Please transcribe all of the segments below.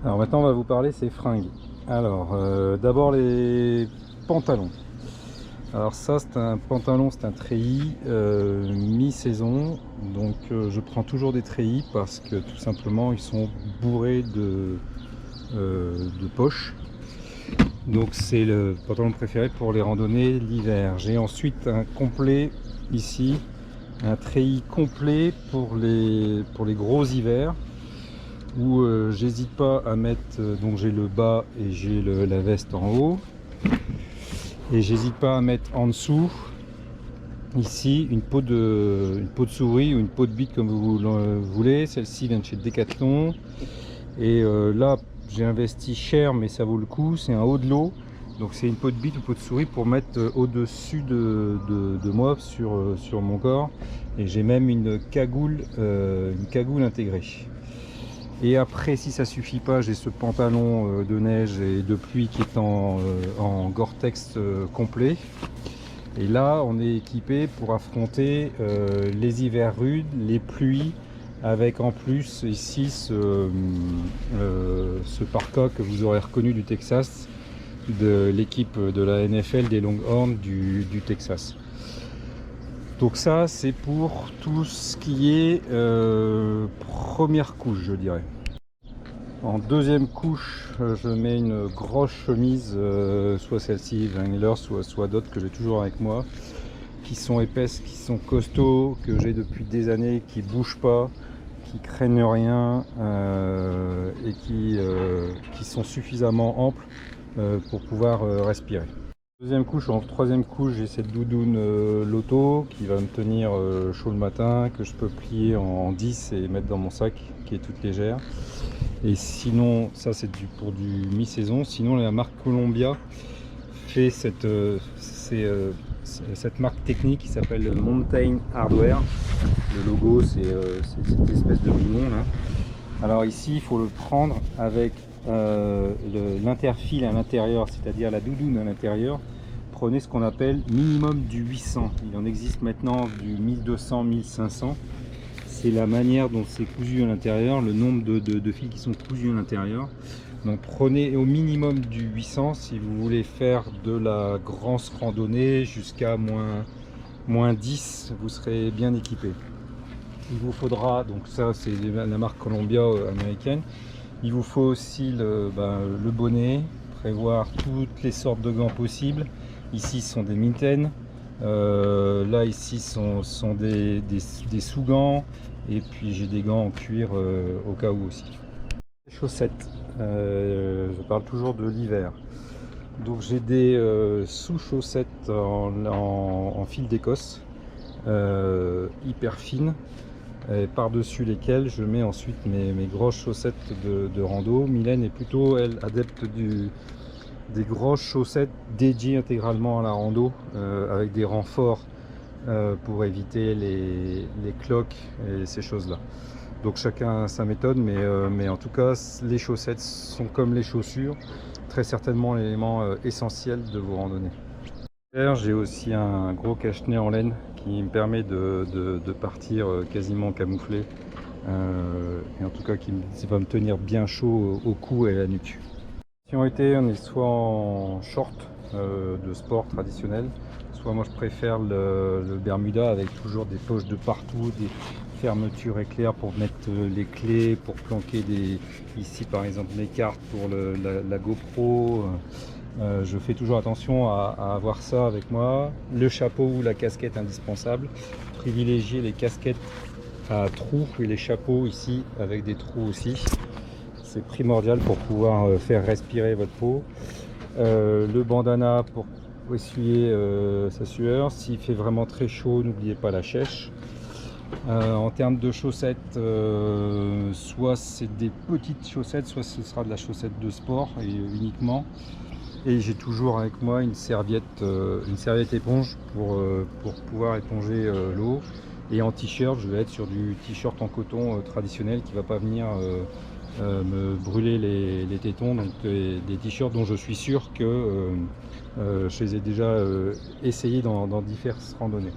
Alors maintenant on va vous parler ces fringues. Alors d'abord les pantalons. Alors ça c'est un pantalon, c'est un treillis mi-saison. Donc je prends toujours des treillis parce que tout simplement ils sont bourrés de poches. Donc c'est le pantalon préféré pour les randonnées l'hiver. J'ai ensuite un complet ici, un treillis complet pour les gros hivers, où j'hésite pas à mettre, donc j'ai le bas et j'ai la veste en haut, et j'hésite pas à mettre en dessous ici une peau de souris ou une peau de bite comme vous voulez. Celle-ci vient de chez Decathlon, et là j'ai investi cher mais ça vaut le coup. C'est un haut de l'eau, donc c'est une peau de bite ou peau de souris pour mettre au-dessus de moi sur mon corps, et j'ai même une cagoule intégrée. Et après, si ça suffit pas, j'ai ce pantalon de neige et de pluie qui est en Gore-Tex complet. Et là, on est équipé pour affronter les hivers rudes, les pluies, avec en plus ici ce parka que vous aurez reconnu du Texas, de l'équipe de la NFL des Longhorns du Texas. Donc ça, c'est pour tout ce qui est première couche, je dirais. En deuxième couche, je mets une grosse chemise, soit celle-ci, Wrangler, soit d'autres que j'ai toujours avec moi, qui sont épaisses, qui sont costauds, que j'ai depuis des années, qui bougent pas, qui craignent rien, et qui sont suffisamment amples pour pouvoir respirer. Deuxième couche, en troisième couche, j'ai cette doudoune Lotto qui va me tenir chaud le matin, que je peux plier en 10 et mettre dans mon sac, qui est toute légère. Et sinon, ça c'est pour du mi-saison. Sinon, la marque Columbia fait cette marque technique qui s'appelle Mountain Hardwear. Le logo, c'est cette espèce de boulon là. Alors ici, il faut le prendre avec l'interfile à l'intérieur, c'est-à-dire la doudoune à l'intérieur. Prenez ce qu'on appelle minimum du 800. Il en existe maintenant du 1200, 1500. C'est la manière dont c'est cousu à l'intérieur, le nombre de fils qui sont cousus à l'intérieur. Donc prenez au minimum du 800 si vous voulez faire de la grosse randonnée jusqu'à moins 10, vous serez bien équipé. Il vous faudra, donc ça c'est la marque Columbia américaine, il vous faut aussi le bonnet, prévoir toutes les sortes de gants possibles. Ici ce sont des mitaines, là ici sont des sous-gants, et puis j'ai des gants en cuir au cas où aussi. Les chaussettes, je parle toujours de l'hiver. Donc j'ai des sous-chaussettes en fil d'Écosse, hyper fines, par-dessus lesquelles je mets ensuite mes grosses chaussettes de rando. Mylène est plutôt, elle, adepte des grosses chaussettes dédiées intégralement à la rando, avec des renforts pour éviter les cloques et ces choses-là. Donc chacun a sa méthode, mais en tout cas, les chaussettes sont comme les chaussures, très certainement l'élément essentiel de vos randonnées. J'ai aussi un gros cache-nez en laine qui me permet de partir quasiment camouflé, et en tout cas qui va me tenir bien chaud au cou et à la nuque. Si on est soit en short de sport traditionnel, soit moi je préfère le Bermuda avec toujours des poches de partout, des fermetures éclairs pour mettre les clés, pour planquer ici par exemple mes cartes pour la GoPro. Je fais toujours attention à avoir ça avec moi. Le chapeau ou la casquette indispensable. Privilégier les casquettes à trous et les chapeaux ici avec des trous aussi. C'est primordial pour pouvoir faire respirer votre peau. Le bandana pour essuyer sa sueur. S'il fait vraiment très chaud, n'oubliez pas la chèche. En termes de chaussettes, soit c'est des petites chaussettes, soit ce sera de la chaussette de sport et uniquement. Et j'ai toujours avec moi une serviette éponge pour pouvoir éponger l'eau. Et en t-shirt, je vais être sur du t-shirt en coton traditionnel qui ne va pas venir me brûler les tétons. Donc des t-shirts dont je suis sûr que je les ai déjà essayés dans diverses randonnées.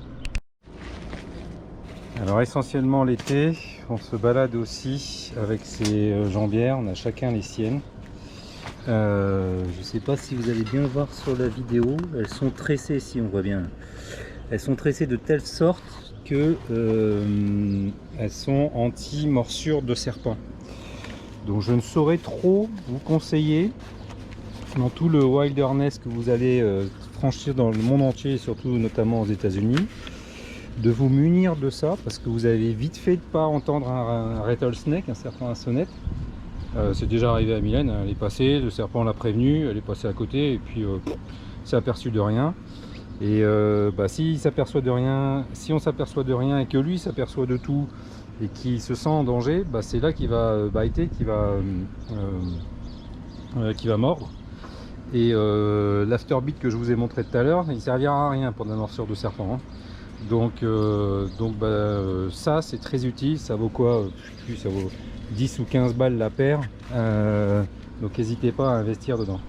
Alors essentiellement l'été, on se balade aussi avec ses jambières, on a chacun les siennes. Je ne sais pas si vous allez bien le voir sur la vidéo, elles sont tressées, si on voit bien. Elles sont tressées de telle sorte que elles sont anti-morsure de serpent. Donc je ne saurais trop vous conseiller, dans tout le wilderness que vous allez franchir dans le monde entier, surtout notamment aux États-Unis, de vous munir de ça, parce que vous avez vite fait de pas entendre un rattlesnake, un serpent à sonnette. C'est déjà arrivé à Mylène, elle est passée, le serpent l'a prévenue, elle est passée à côté et puis s'est aperçu de rien. Et si on s'aperçoit de rien et que lui s'aperçoit de tout et qu'il se sent en danger, c'est là qu'il va biter, qu'il va mordre. Et l'afterbeat que je vous ai montré tout à l'heure, il servira à rien pour la morsure de serpent, hein. Donc ça c'est très utile, ça vaut quoi? Ça vaut 10 ou 15 balles la paire, donc n'hésitez pas à investir dedans.